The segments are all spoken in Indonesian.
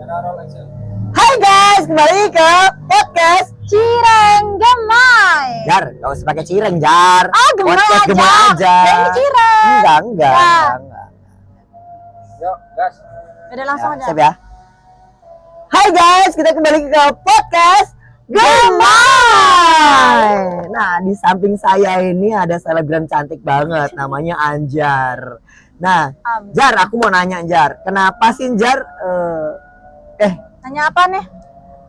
Hai guys, kembali ke podcast Cireng Gemai. Jar, gak usah pakai cireng Jar. Gemai Podcast aja. Gemai aja. Ini cireng. Enggak. Ya. Yuk, gas. Udah langsung aja. Siap ya. Hai guys, kita kembali ke podcast Gemai. Nah, di samping saya ini ada selebgram cantik banget, namanya Anjar. Nah, Jar, aku mau nanya Jar, kenapa sih Jar? Nanya apa nih?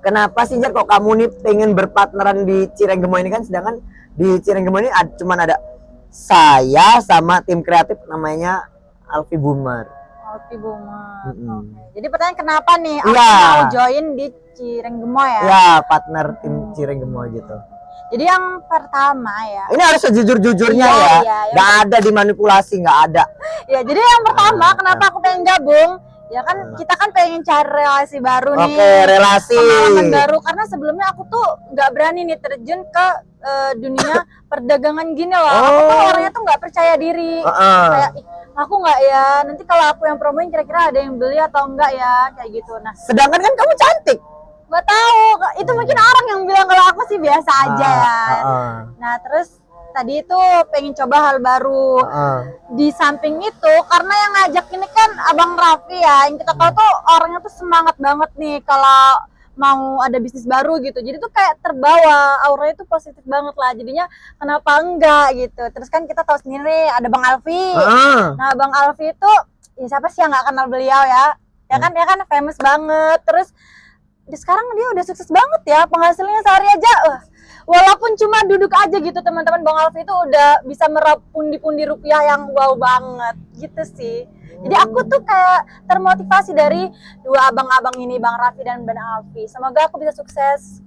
Kenapa sih Jar kok kamu nih pengen berpartneran di Cireng Gemoi ini kan, sedangkan di Cireng Gemoi ini cuman ada saya sama tim kreatif namanya Alfi Boomer. Alfi Boomer. Oke. Jadi pertanyaan kenapa nih aku Iya. mau join di Cireng Gemai ya? Ya, partner tim Cireng Gemoi gitu. Jadi yang pertama ya. Ini harus sejujur-jujurnya Iya, ya. iya. Nggak ada dimanipulasi, nggak ada. Ya, jadi yang pertama kenapa aku pengen gabung? Ya kan kita kan pengen cari relasi baru nih. Oke, relasi. Pengalaman baru karena sebelumnya aku tuh nggak berani nih terjun ke dunia perdagangan gini loh. Aku tuh orangnya tuh nggak percaya diri. Kayak "Ih, aku nggak ya, nanti kalau aku yang promoin kira-kira ada yang beli atau enggak ya, kayak gitu. Nah, Sedangkan kan kamu cantik. nggak tahu, itu mungkin orang yang bilang kalau aku sih biasa aja ya. Nah, terus tadi itu pengen coba hal baru. Di samping itu karena yang ngajak ini kan Abang Raffi ya, yang kita tahu tuh orangnya tuh semangat banget nih kalau mau ada bisnis baru gitu. Jadi tuh kayak terbawa, auranya tuh positif banget lah. Jadinya kenapa enggak gitu. Terus kan kita tahu sendiri ada Bang Alfi. Nah, Bang Alfi itu ya siapa sih yang nggak kenal beliau ya? Ya kan famous banget. Terus sekarang dia udah sukses banget ya, penghasilannya sehari aja walaupun cuma duduk aja gitu teman-teman, Bang Alfi itu udah bisa meraup pundi-pundi rupiah yang wow banget gitu sih. Jadi aku tuh kayak termotivasi dari dua abang-abang ini, Bang Raffi dan Bang Alfi. Semoga aku bisa sukses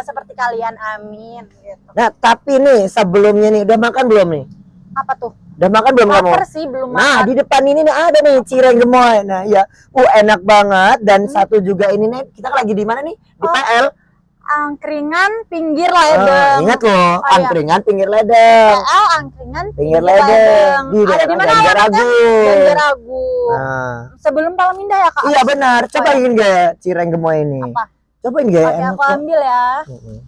seperti kalian, amin gitu. Nah, tapi nih sebelumnya nih udah makan belum nih? Apa tuh? Udah makan belum kamu? Lapar sih, belum Nah, makan. di depan ini nih ada nih Cireng Gemoi. Nah, ya. Enak banget dan satu juga ini nih. Kita lagi di mana nih? Di PL. Angkringan pinggir ledeng. Ingat loh, iya. angkringan pinggir ledeng. PL angkringan Pinggir ledeng. Di Ada di mana Banjar alamatnya? Agung. Banjar Agung. Nah, Sebelum Palamindah ya, Kak? iya benar. Cobain gak Cireng Gemoi ini? Apa? Cobain gak? Oke, aku ambil ya. Mm-mm.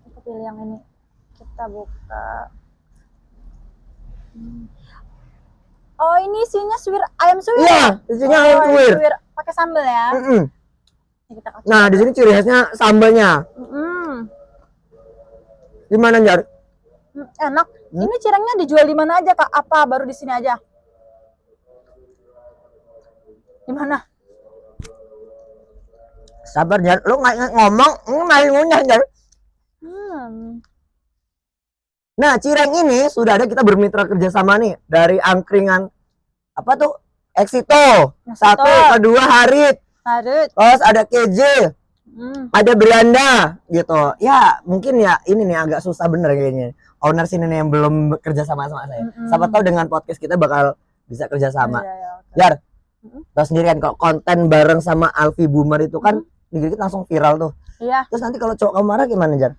Aku pilih yang ini. Kita buka. Oh, ini isinya ayam suwir. Iya, isinya ayam suwir. Pakai sambal ya. Ini kita kasih. Nah, di sini ciri khasnya sambalnya. Gimana, Jar? Enak. Ini cirengnya dijual di mana aja, Kak? Apa baru di sini aja? Di mana? Sabar, Jar. Lu nggak ngomong, main ngunyah, Jar. Nah, Cireng ini sudah ada, kita bermitra kerjasama nih dari angkringan apa tuh? Exito. Satu, kedua Harit. Terus ada KJ. Ada Belanda gitu. Ya, mungkin ya ini nih agak susah bener kayaknya. Owner sini nih yang belum kerja sama saya. Siapa tahu dengan podcast kita bakal bisa kerja sama. Jar, tahu sendiri kan kalau konten bareng sama Alfi Boomer itu kan dikit langsung viral tuh. Iya. Terus nanti kalau cowok kamu marah gimana, Jar?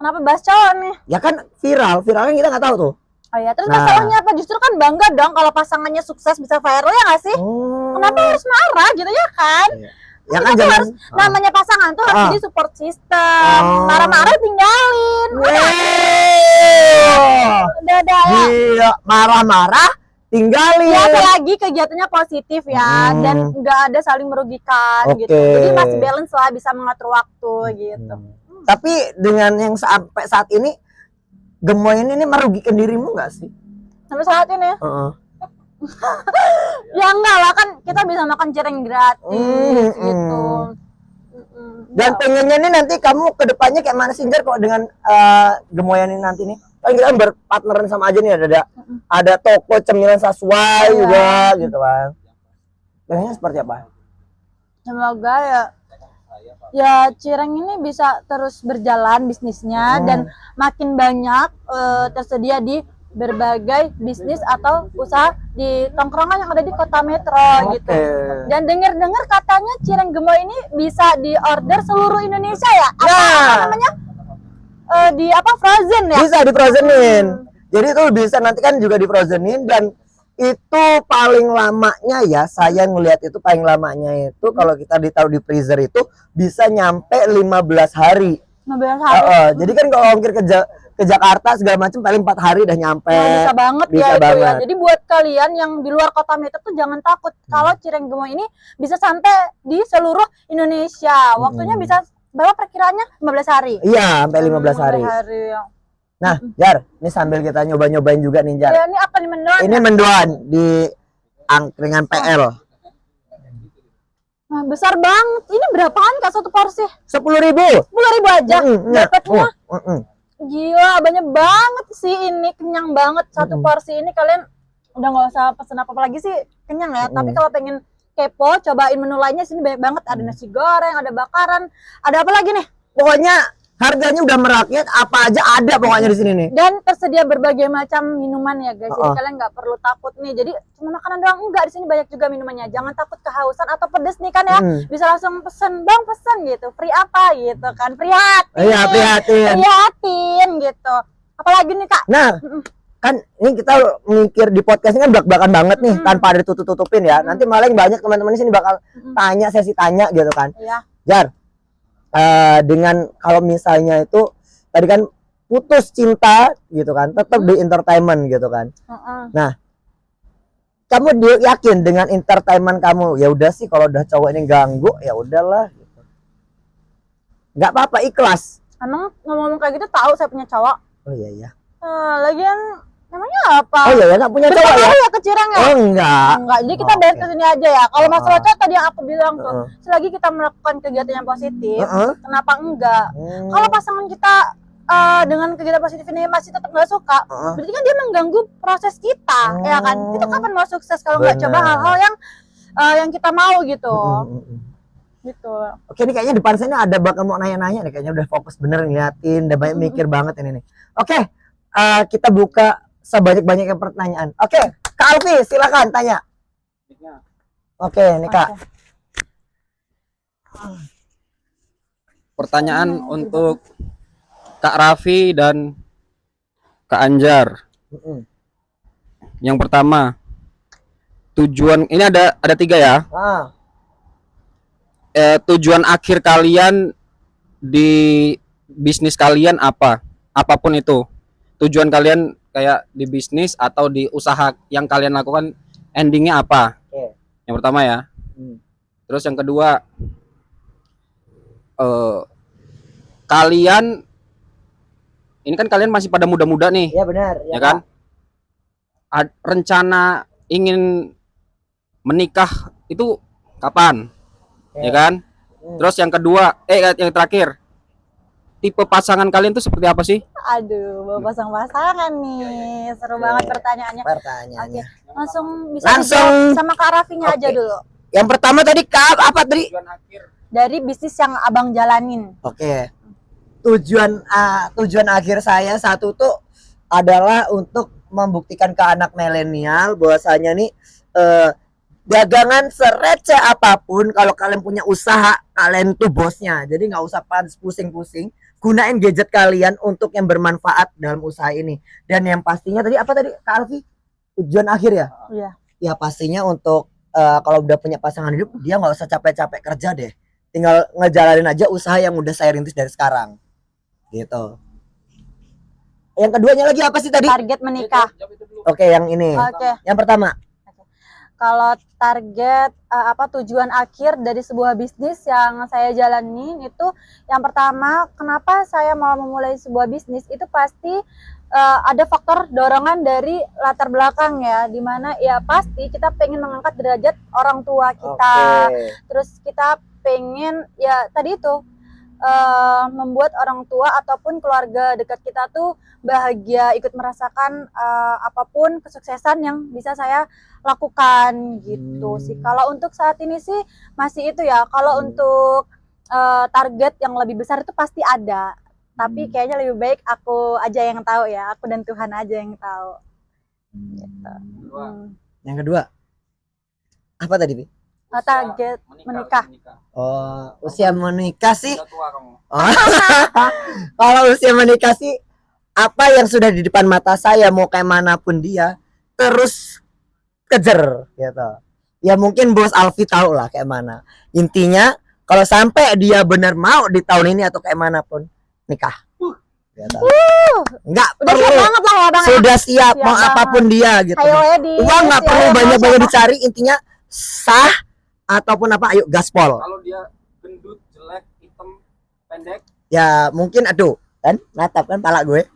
Kenapa bahas cowok nih? Ya kan viralnya kita nggak tahu tuh. Oh ya, terus masalahnya apa? Justru kan bangga dong kalau pasangannya sukses bisa viral, ya nggak sih? Kenapa harus marah gitu ya kan? Ya kan jangan harus, namanya pasangan tuh harus jadi support system. Marah-marah tinggalin. Udah ya. Iya, marah-marah tinggalin. Ya, apalagi kegiatannya positif ya, dan nggak ada saling merugikan gitu. Jadi masih balance lah, bisa mengatur waktu gitu. Tapi dengan yang sampai saat ini Gemoi ini merugikan dirimu nggak sih? Sampai saat ini? Ya enggak lah, kan kita bisa makan cireng gratis gitu. Dan pengennya nih nanti kamu kedepannya kayak mana sih, Jar, kok dengan Gemoi ini nanti nih? Kan kita berpartneran sama aja nih, ada toko cemilan sesuai juga gitu kan. Pengennya seperti apa? Semoga ya Cireng ini bisa terus berjalan bisnisnya dan makin banyak tersedia di berbagai bisnis atau usaha di tongkrongan yang ada di kota metro gitu. Dan dengar-dengar katanya Cireng Gemoi ini bisa diorder seluruh Indonesia ya? Apa namanya? Frozen ya? Bisa di frozenin. Jadi itu bisa nanti kan juga di frozenin, dan itu paling lamanya ya, saya ngelihat itu paling lamanya itu kalau kita ditaruh di freezer itu bisa nyampe 15 hari. 15 hari. Jadi kan kalau ongkir ke Jakarta segala macam paling 4 hari udah nyampe. Nah, bisa banget bisa ya itu banget. ya. Jadi buat kalian yang di luar kota Medan tuh jangan takut kalau cireng gemoy ini bisa sampai di seluruh Indonesia. Waktunya bisa berapa perkiraannya? 15 hari. Iya, sampai 15 hari. Nah, Jar, ini sambil kita nyoba-nyobain juga nih, Jar. Ya, ini apa nih mendoan? Ini mendoan di angkringan PL. Nah, besar banget. Ini berapaan Kak satu porsi? 10.000. 10.000 aja dapatnya. Gila, banyak banget sih ini, kenyang banget satu porsi ini. Kalian udah nggak usah pesen apa-apa lagi sih, kenyang ya. Tapi kalau pengen kepo, cobain menu lainnya sini banyak banget. Ada nasi goreng, ada bakaran, ada apa lagi nih? Pokoknya harganya udah merakyat, apa aja ada pokoknya di sini nih. Dan tersedia berbagai macam minuman ya guys. Jadi kalian nggak perlu takut nih. Jadi cuma makanan doang enggak, di sini banyak juga minumannya. Jangan takut kehausan atau pedes nih kan ya. Bisa langsung pesen, "Bang, pesen," gitu. Free apa gitu kan? Prihatin. Iya, prihatin. Prihatin gitu. Apalagi nih Kak? Nah, kan ini kita mikir di podcast ini kan belak-belakan banget nih, tanpa ada tutupin ya. Nanti malah yang banyak teman-teman di sini bakal tanya, sesi tanya gitu kan. Iya. Jar, dengan kalau misalnya itu tadi kan putus cinta gitu kan, tetap di entertainment gitu kan. Nah, kamu yakin dengan entertainment kamu? Ya udah sih, kalau udah cowok ini ganggu ya udahlah gitu. Nggak apa-apa, ikhlas. Emang ngomong kayak gitu tahu saya punya cowok? Oh iya iya. Lagian namanya apa? Oh iya ya, nggak punya cowok ya? Ya ke Cireng ya? Oh enggak. Enggak, jadi kita bahas ke sini aja ya. Kalau masalah cowok tadi yang aku bilang tuh, selagi kita melakukan kegiatan yang positif, kenapa enggak? Kalau pasangan kita dengan kegiatan positif ini masih tetap nggak suka, berarti kan dia mengganggu proses kita, ya kan? Itu kapan mau sukses kalau nggak coba hal-hal yang kita mau gitu. Gitu. Oke, ini kayaknya depan sana ada bakal mau nanya-nanya nih, kayaknya udah fokus bener ngeliatin, udah banyak mikir banget ini nih. Oke, kita buka sebanyak-banyaknya pertanyaan. Oke, Kak Alfi silakan tanya. Oke, nih Kak. Pertanyaan untuk Kak Raffi dan Kak Anjar. Yang pertama, tujuan ini ada 3 ya. Tujuan akhir kalian di bisnis kalian apa? Apapun itu. Tujuan kalian kayak di bisnis atau di usaha yang kalian lakukan, endingnya apa? Yang pertama ya. Terus yang kedua, kalian ini kan kalian masih pada muda-muda nih. Iya benar. Ya kan? Rencana ingin menikah itu kapan? Ya kan? Terus yang kedua, yang terakhir, tipe pasangan kalian tuh seperti apa sih? Aduh, bawa pasang-pasangan nih. Seru banget pertanyaannya. Pertanyaannya. Langsung bisa dijawab sama Kak Raffinya aja dulu. Yang pertama tadi Kak, apa tadi? Tujuan akhir dari bisnis yang Abang jalanin. Oke. Tujuan akhir saya satu tuh adalah untuk membuktikan ke anak milenial bahwasanya nih dagangan sereceh apapun, kalau kalian punya usaha, kalian tuh bosnya. Jadi nggak usah pusing-pusing, gunain gadget kalian untuk yang bermanfaat dalam usaha ini. Dan yang pastinya tadi apa tadi Kak Alfi? Tujuan akhir ya? Iya. Ya pastinya untuk kalau udah punya pasangan hidup, dia nggak usah capek-capek kerja deh. Tinggal ngejalanin aja usaha yang udah saya rintis dari sekarang. Gitu. Yang keduanya lagi apa sih tadi? Target menikah. Oke, yang ini. Oke. Yang pertama. Kalau target tujuan akhir dari sebuah bisnis yang saya jalanin itu, yang pertama, kenapa saya mau memulai sebuah bisnis itu pasti ada faktor dorongan dari latar belakang ya, dimana ya pasti kita pengen mengangkat derajat orang tua kita. Terus kita pengen ya tadi itu membuat orang tua ataupun keluarga dekat kita tuh bahagia, ikut merasakan apapun kesuksesan yang bisa saya lakukan gitu sih. Kalau untuk saat ini sih masih itu ya. Kalau untuk target yang lebih besar itu pasti ada. Tapi kayaknya lebih baik aku aja yang tahu ya. Aku dan Tuhan aja yang tahu. Gitu. Yang kedua. Apa tadi, Pi? Target menikah. Oh, usia menikah sih. Kalau usia menikah sih, apa yang sudah di depan mata saya, mau kayak manapun dia, terus kejer gitu. Ya mungkin Bos Alfi tahu lah kayak mana. Intinya kalau sampai dia benar mau di tahun ini atau kayak manapun nikah. Gitu. Enggak Udah perlu. siap banget lah ya Bang. Sudah siap mau banget. apapun dia gitu. Ayo ya di Uang nggak ya, perlu mau banyak-banyak siapa? dicari, intinya sah ataupun apa, ayo gaspol. Kalau dia gendut, jelek, hitam, pendek, Ya mungkin aduh kan natap kan pala gue.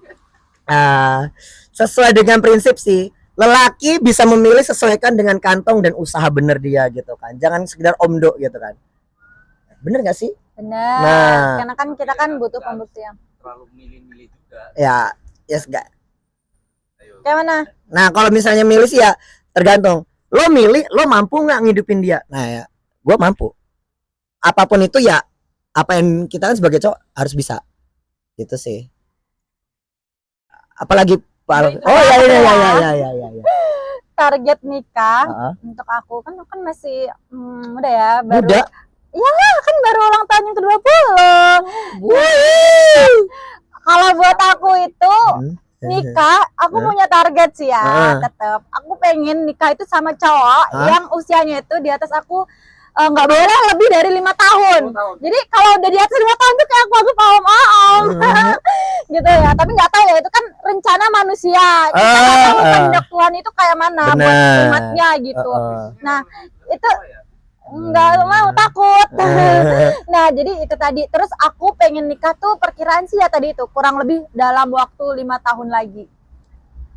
Sesuai dengan prinsip sih, lelaki bisa memilih sesuaikan dengan kantong dan usaha bener dia gitu kan, jangan sekedar omdo gitu kan, bener gak sih? Bener. Nah. Karena kan kita kan butuh pembuktian. terlalu milih-milih juga. Ya yes gak. Kayak mana? Nah kalau misalnya milih sih ya tergantung, lo milih lo mampu nggak ngidupin dia. Nah ya gue mampu, apapun itu ya, apa yang kita kan sebagai cowok harus bisa gitu sih. Apalagi oh ya. Target nikah untuk aku kan masih muda ya, baru. Muda. Iya, kan baru ulang tahun yang ke-20. Kalau buat aku itu nikah, aku punya target sih ya, tetap. Aku pengen nikah itu sama cowok yang usianya itu di atas aku, nggak boleh lebih dari 5 tahun. Jadi kalau udah di atas 5 tahun tuh kayak aku om gitu ya. Tapi nggak tahu ya, itu kan rencana manusia. Kita nggak tahu kehendak Tuhan itu kayak mana buat umatnya gitu. Nah itu nggak mau, takut. Nah jadi itu tadi. Terus aku pengen nikah tuh perkiraan sih ya tadi itu kurang lebih dalam waktu 5 tahun lagi.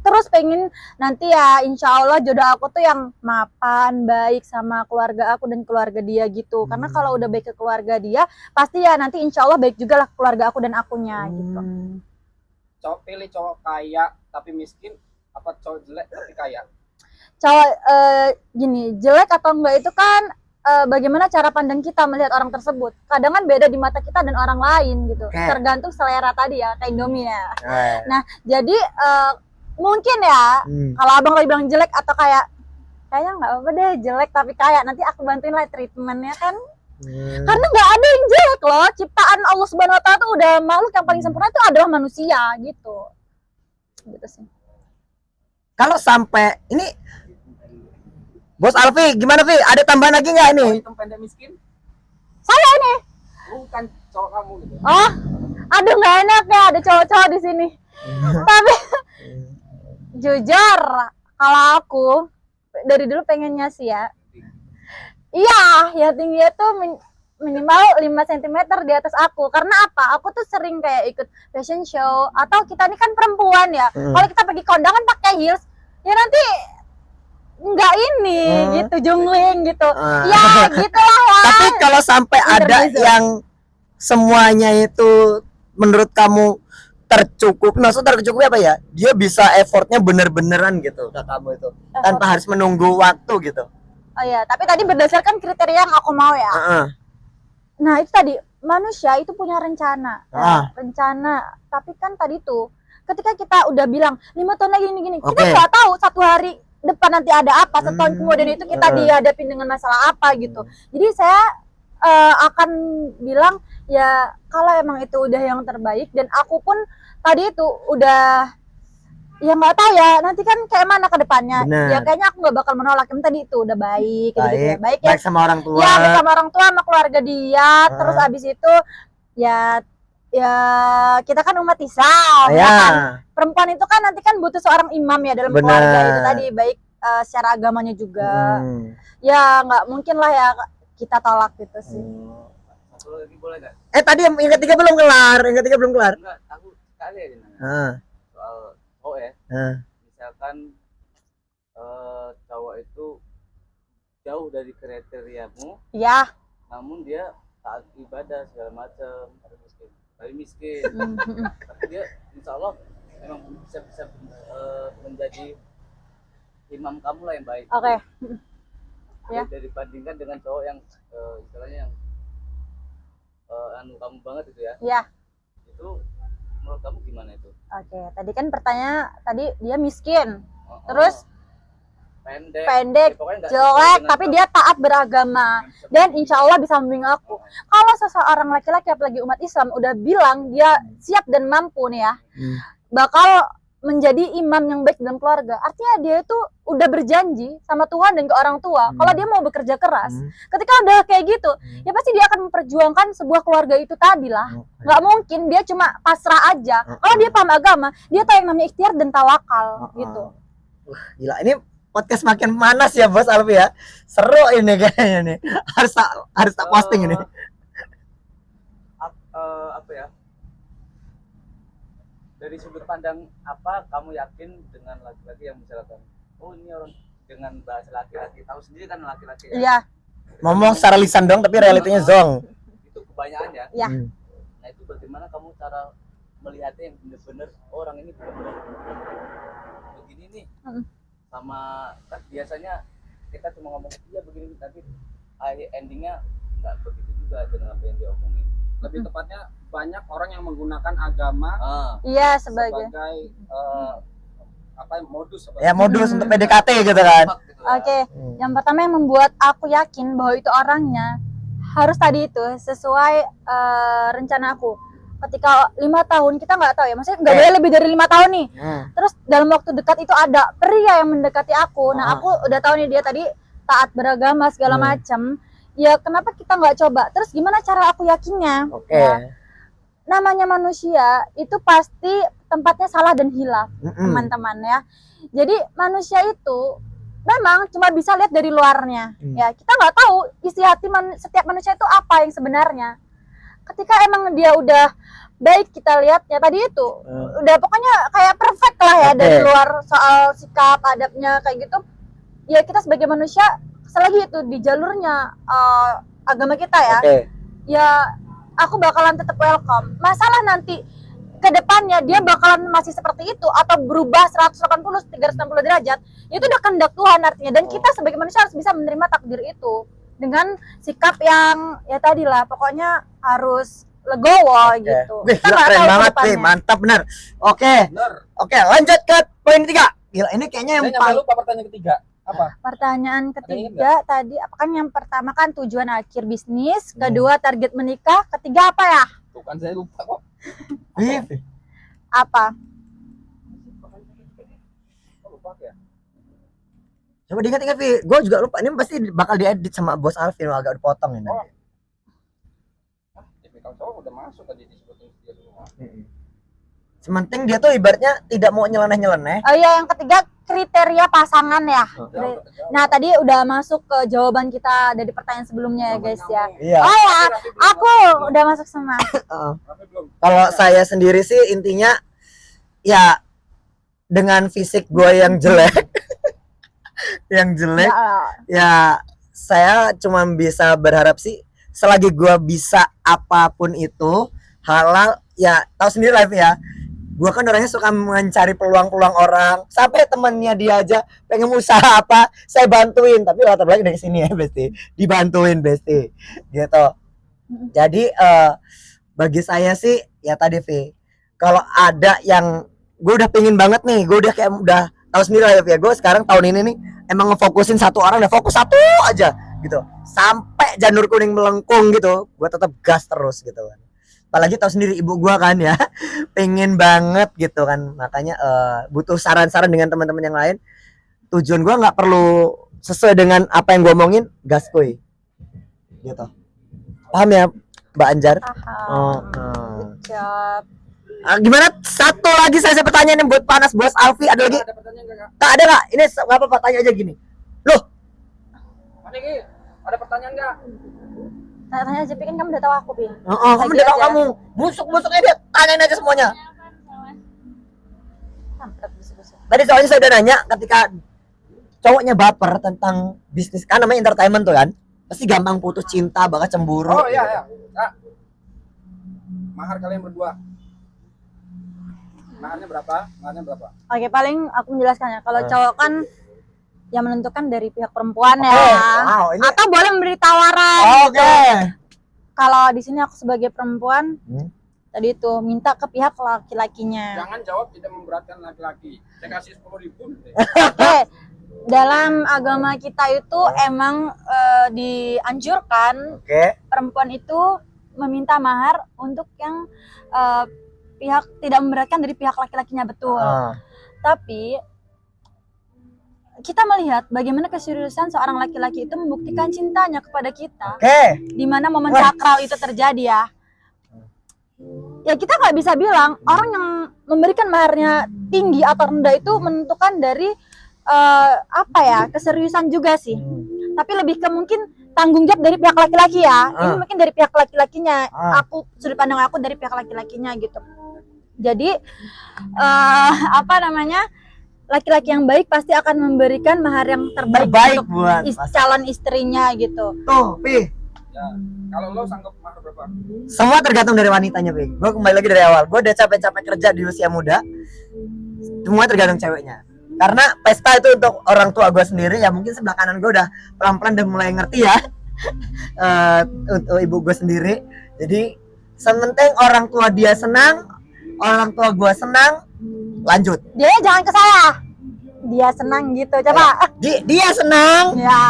Terus pengen nanti ya insya Allah jodoh aku tuh yang mapan, baik sama keluarga aku dan keluarga dia gitu. Karena kalau udah baik ke keluarga dia, pasti ya nanti insya Allah baik juga lah keluarga aku dan akunya gitu. Cowok pilih cowok kaya tapi miskin, apa cowok jelek tapi kaya? Cowok gini, jelek atau enggak itu kan bagaimana cara pandang kita melihat orang tersebut. Kadang kan beda di mata kita dan orang lain gitu. Tergantung selera tadi ya, kayak Indomie ya. Nah, jadi mungkin ya kalau abang lagi bilang jelek atau kayaknya nggak apa deh jelek tapi kaya, nanti aku bantuin lah treatmentnya kan. Karena nggak ada yang jelek loh, ciptaan Allah Subhanahu Wa Taala tuh udah makhluk yang paling sempurna itu adalah manusia gitu sih. Kalau sampai ini Bos Alfi, gimana Vi? Ada tambahan lagi nggak nih? Hitam pendek miskin? Saya ini. Bukan cowok kamu gitu. Oh, aduh nggak enak ya ada cowok-cowok di sini. Tapi jujur, kalau aku dari dulu pengennya sih ya. Iya, ya tingginya tuh minimal 5 cm di atas aku. Karena apa? Aku tuh sering kayak ikut fashion show, atau kita ini kan perempuan ya. Kalau kita pergi kondangan pakai heels, ya nanti enggak ini gitu, jungling gitu. Ya gitulah ya. Tapi kalau sampai ada yang semuanya itu menurut kamu tercukup, maksud tercukup apa ya? Dia bisa effortnya bener-beneran gitu ke kamu itu, tanpa harus menunggu waktu gitu. Oh ya, tapi tadi berdasarkan kriteria yang aku mau ya. Nah itu tadi manusia itu punya rencana, rencana. Tapi kan tadi tuh, ketika kita udah bilang 5 tahun lagi gini, kita nggak tahu satu hari depan nanti ada apa, setahun kemudian itu kita dihadapi dengan masalah apa gitu. Jadi saya akan bilang ya kalau emang itu udah yang terbaik, dan aku pun tadi itu udah ya nggak tahu ya nanti kan kayak mana ke depannya. Ya kayaknya aku nggak bakal menolak, yang tadi itu udah baik gitu ya. Baik sama orang tua. Ya baik sama orang tua, sama keluarga dia. Terus abis itu ya kita kan umat Islam ya kan. Perempuan itu kan nanti kan butuh seorang imam ya dalam keluarga itu tadi, baik secara agamanya juga. Ya nggak mungkin lah ya kita tolak gitu sih. Satu lagi boleh nggak? Tadi yang ketiga belum kelar, Enggak, aku sekali aja nanya. Soal cowok ya. Misalkan cowok itu jauh dari kriteriamu. Ya. Namun dia taat ibadah segala macam, tapi miskin. Tapi dia insya Allah memang bisa menjadi imam kamu lah yang baik. Oke. Ya. Dari dibandingkan dengan cowok yang istilahnya yang kamu banget itu ya. Iya. Itu menurut kamu gimana itu? Oke, tadi kan pertanyaan tadi dia miskin. Terus pendek, jelek, tapi dia taat beragama dan insya Allah bisa membimbing aku. Kalau seseorang laki-laki apalagi umat Islam udah bilang dia siap dan mampu nih ya, bakal menjadi imam yang baik dalam keluarga. Artinya dia itu udah berjanji sama Tuhan dan ke orang tua kalau dia mau bekerja keras. Ketika udah kayak gitu, ya pasti dia akan memperjuangkan sebuah keluarga itu tadi lah. Nggak mungkin dia cuma pasrah aja. Kalau dia paham agama, dia tahu yang namanya ikhtiar dan tawakal gitu. Gila, ini podcast makin panas ya Bos Alfi ya. Seru ini kayaknya nih. Harus tak posting ini. Apa ya? Dari sudut pandang apa kamu yakin dengan laki-laki yang misalkan ini orang dengan bahasa laki-laki, tahu sendiri kan laki-laki ya? Iya. Ngomong secara lisan dong tapi realitanya zong. Itu kebanyakan ya. Iya. Nah itu bagaimana kamu cara melihatnya yang benar-benar orang ini benar-benar begini nih, sama kan biasanya kita cuma ngomong iya begini, nanti endingnya nggak begitu juga dengan apa yang dia omongin. Lebih tepatnya banyak orang yang menggunakan agama Iya sebagai modus Ya modus untuk PDKT gitu kan. Oke, yang pertama yang membuat aku yakin bahwa itu orangnya harus tadi itu sesuai rencana aku. Ketika 5 tahun kita nggak tahu ya, maksudnya nggak boleh lebih dari 5 tahun nih. Terus dalam waktu dekat itu ada pria yang mendekati aku. Nah aku udah tahu nih dia tadi taat beragama segala macam. Ya kenapa kita nggak coba? Terus gimana cara aku yakinnya? Ya, namanya manusia itu pasti tempatnya salah dan hilaf, teman-teman ya. Jadi manusia itu memang cuma bisa lihat dari luarnya. Ya kita nggak tahu isi hati setiap manusia itu apa yang sebenarnya. Ketika emang dia udah baik kita lihat ya tadi itu udah pokoknya kayak perfect lah ya dari luar soal sikap adabnya kayak gitu. Ya kita sebagai manusia selagi itu di jalurnya agama kita ya, ya aku bakalan tetap welcome. Masalah nanti ke depannya dia bakalan masih seperti itu atau berubah 180 360 derajat, itu udah kehendak Tuhan artinya. Dan kita sebagai manusia harus bisa menerima takdir itu dengan sikap yang ya tadi lah, pokoknya harus legowo gitu. Wih, gila, keren banget sih, mantap benar. Oke, lanjut ke poin 3. Gila, ini kayaknya yang paling lupa pertanyaan ketiga. Apa? Pertanyaan ketiga tadi apa kan? Yang pertama kan tujuan akhir bisnis, kedua target menikah, ketiga apa ya? Bukan, saya lupa kok. Apa? Lupa ya. Coba diingat-ingat, Vi. Gue juga lupa. Ini pasti bakal diedit sama Bos Alvin, agak dipotong ini nanti. Tipikal cowok udah masuk tadi disebutin dia semua. Sementing dia tuh ibaratnya tidak mau nyeleneh-nyeleneh. Oh iya, yang ketiga kriteria pasangan ya. Nah tadi udah masuk ke jawaban kita dari pertanyaan sebelumnya ya guys ya. Iya. Oh ya, aku udah masuk sama. Kalau saya sendiri sih intinya ya dengan fisik gue yang jelek, ya saya cuma bisa berharap sih selagi gue bisa apapun itu halal ya, tahu sendiri live ya. Gue kan orangnya suka mencari peluang-peluang orang, sampai temennya dia aja pengen usaha apa, saya bantuin. Tapi latar belakang dari sini ya Besti, dibantuin Besti gitu. Jadi bagi saya sih ya tadi V, kalau ada yang gue udah pengen banget nih, gue udah kayak udah tahu sendiri lah ya, gue sekarang tahun ini nih emang ngefokusin satu orang, udah fokus satu aja gitu sampai janur kuning melengkung gitu, gue tetap gas terus gitu kan. Apalagi tahu sendiri ibu gua kan ya, pengen banget gitu kan, makanya butuh saran-saran dengan teman-teman yang lain. Tujuan gua nggak perlu sesuai dengan apa yang gua omongin, gas kuy gitu. Paham ya Mbak Anjar? Gimana? Satu lagi saya pertanyaan yang buat panas Bos Alfi, ada lagi? Ada pertanyaan enggak? Tak ada nggak? Ini nggak apa-apa, tanya aja gini. Loh, ada pertanyaan enggak? Tanya aja, kan kamu udah tahu aku, Pi. Kamu udah tahu kamu. Busuk-busuknya dia, tanyain aja semuanya. Tadi soalnya saya udah nanya, ketika cowoknya baper tentang bisnis, kan namanya entertainment tuh kan, pasti gampang putus cinta, bakal cemburu. Oh iya. Kak, mahar kalian berdua. Maharnya berapa? Oke, paling aku menjelaskan ya. Kalau cowok kan yang menentukan dari pihak perempuan ya. Atau boleh memberi tawaran. Kalau di sini aku sebagai perempuan tadi itu minta ke pihak laki-lakinya. Jangan jawab tidak memberatkan laki-laki. Saya kasih 10.000. Oke. Dalam agama kita itu emang dianjurkan perempuan itu meminta mahar untuk yang pihak tidak memberatkan dari pihak laki-lakinya, betul. Tapi kita melihat bagaimana keseriusan seorang laki-laki itu membuktikan cintanya kepada kita. Oke. Di mana momen Wah. sakral itu terjadi ya. Ya kita nggak bisa bilang orang yang memberikan maharnya tinggi atau rendah itu menentukan dari apa ya, keseriusan juga sih. Tapi lebih ke mungkin tanggung jawab dari pihak laki-laki ya. Ini mungkin dari pihak laki-lakinya. Aku sudut pandang aku dari pihak laki-lakinya gitu. Jadi apa namanya, laki-laki yang baik pasti akan memberikan mahar yang terbaik untuk buat calon istrinya gitu. Tuh, Pi. Ya, kalau lo sanggup mahar berapa? Semua tergantung dari wanitanya, Pi. Gue kembali lagi dari awal. Gue udah capek-capek kerja di usia muda. Semua tergantung ceweknya. Karena pesta itu untuk orang tua gue sendiri, ya mungkin sebelah kanan gue udah pelan-pelan udah mulai ngerti ya. Untuk ibu gue sendiri. Jadi sementing orang tua dia senang, orang tua gue senang, lanjut. Dia jangan ke saya. Dia senang gitu, coba. Dia senang. Ya.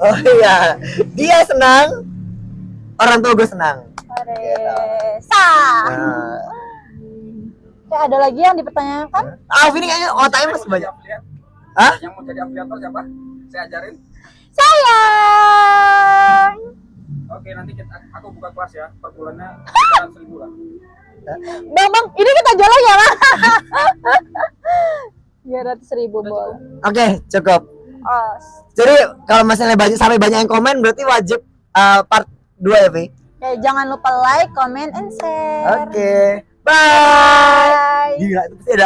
Oh iya, dia senang, orang tua gue senang. Nah. Kayak ada lagi yang dipertanyakan? Ini kayaknya otaknya masih banyak. Hah? Yang mau jadi afiliator siapa? Saya ajarin. Sayang. Oke, nanti aku buka kelas ya. Per bulannya 1.000 lah. Bang, ini kita jualan ya, Bang. 300.000 boleh. Oke, cukup. Oh, Jadi kalau misalnya sampai banyak yang komen, berarti wajib part 2 ya, Vi? oke, jangan lupa like, comment, and share. Oke, bye. Bye. Gila, itu pasti ada